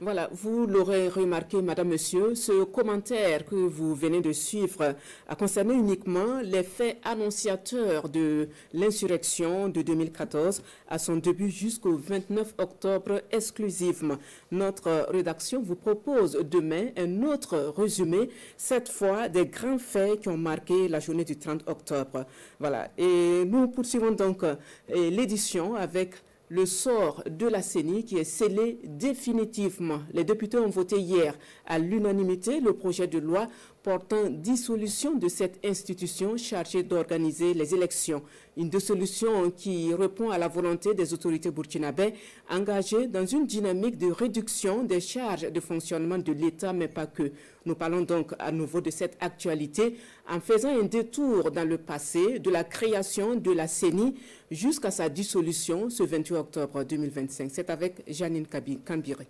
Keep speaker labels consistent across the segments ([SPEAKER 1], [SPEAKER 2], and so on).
[SPEAKER 1] Voilà, vous l'aurez remarqué, madame, monsieur, ce commentaire que vous venez de suivre a concerné uniquement les faits annonciateurs de l'insurrection de 2014 à son début jusqu'au 29 octobre exclusivement. Notre rédaction vous propose demain un autre résumé, cette fois des grands faits qui ont marqué la journée du 30 octobre. Voilà, et nous poursuivons donc l'édition avec le sort de la CENI qui est scellé définitivement. Les députés ont voté hier à l'unanimité le projet de loi portant dissolution de cette institution chargée d'organiser les élections. Une dissolution qui répond à la volonté des autorités burkinabées engagées dans une dynamique de réduction des charges de fonctionnement de l'État, mais pas que. Nous parlons donc à nouveau de cette actualité en faisant un détour dans le passé de la création de la CENI jusqu'à sa dissolution ce 28 octobre 2025. C'est avec Janine Kambiré.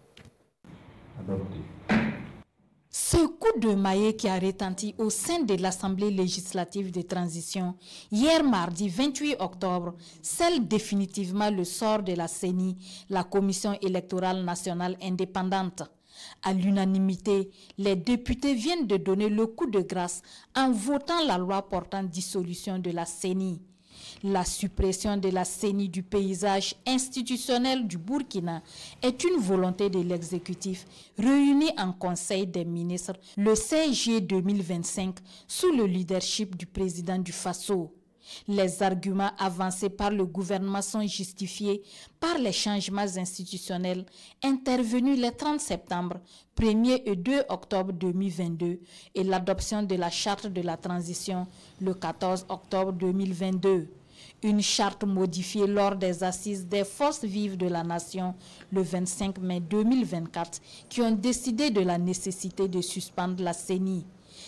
[SPEAKER 2] Ce coup de maillet qui a retenti au sein de l'Assemblée législative de transition hier mardi 28 octobre scelle définitivement le sort de la CENI, la Commission électorale nationale indépendante. À l'unanimité, les députés viennent de donner le coup de grâce en votant la loi portant dissolution de la CENI. La suppression de la CENI du paysage institutionnel du Burkina est une volonté de l'exécutif réuni en Conseil des ministres le 16 juillet 2025 sous le leadership du président du Faso. Les arguments avancés par le gouvernement sont justifiés par les changements institutionnels intervenus le 30 septembre, 1er et 2 octobre 2022 et l'adoption de la charte de la transition le 14 octobre 2022. Une charte modifiée lors des assises des forces vives de la nation le 25 mai 2024 qui ont décidé de la nécessité de suspendre la CENI.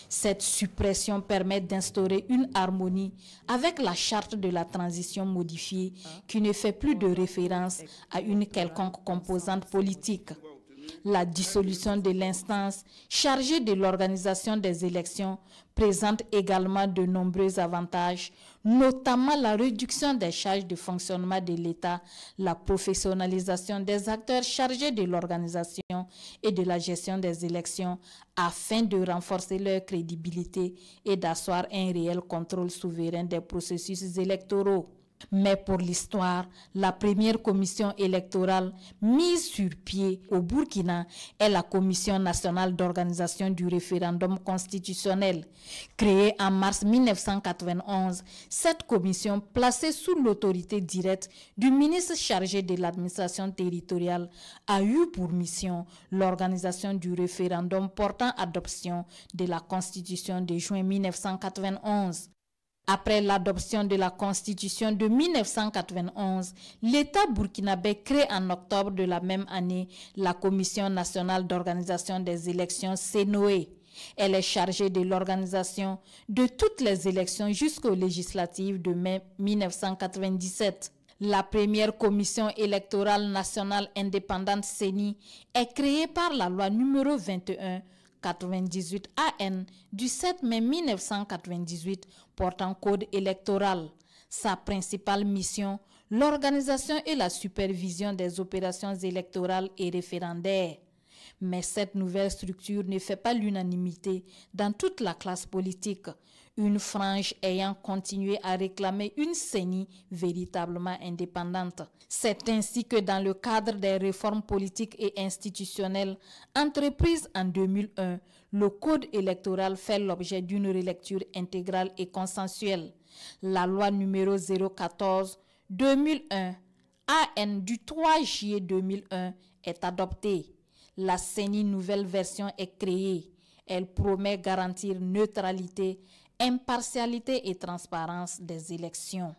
[SPEAKER 2] Cette suppression permet d'instaurer une harmonie avec la charte de la transition modifiée qui ne fait plus de référence à une quelconque composante politique. La dissolution de l'instance chargée de l'organisation des élections présente également de nombreux avantages, notamment la réduction des charges de fonctionnement de l'État, la professionnalisation des acteurs chargés de l'organisation et de la gestion des élections afin de renforcer leur crédibilité et d'asseoir un réel contrôle souverain des processus électoraux. Mais pour l'histoire, la première commission électorale mise sur pied au Burkina est la Commission nationale d'organisation du référendum constitutionnel. Créée en mars 1991, cette commission, placée sous l'autorité directe du ministre chargé de l'administration territoriale, a eu pour mission l'organisation du référendum portant adoption de la Constitution de juin 1991. Après l'adoption de la Constitution de 1991, l'État burkinabé crée en octobre de la même année la Commission nationale d'organisation des élections CNOE. Elle est chargée de l'organisation de toutes les élections jusqu'aux législatives de mai 1997. La première commission électorale nationale indépendante CENI est créée par la loi numéro 21/98 AN du 7 mai 1998 portant code électoral. Sa principale mission, l'organisation et la supervision des opérations électorales et référendaires. Mais cette nouvelle structure ne fait pas l'unanimité dans toute la classe politique, une frange ayant continué à réclamer une CENI véritablement indépendante. C'est ainsi que dans le cadre des réformes politiques et institutionnelles entreprises en 2001, le code électoral fait l'objet d'une relecture intégrale et consensuelle. La loi numéro 014/2001 AN du 3 juillet 2001 est adoptée. La CENI nouvelle version est créée. Elle promet garantir neutralité, impartialité et transparence des élections.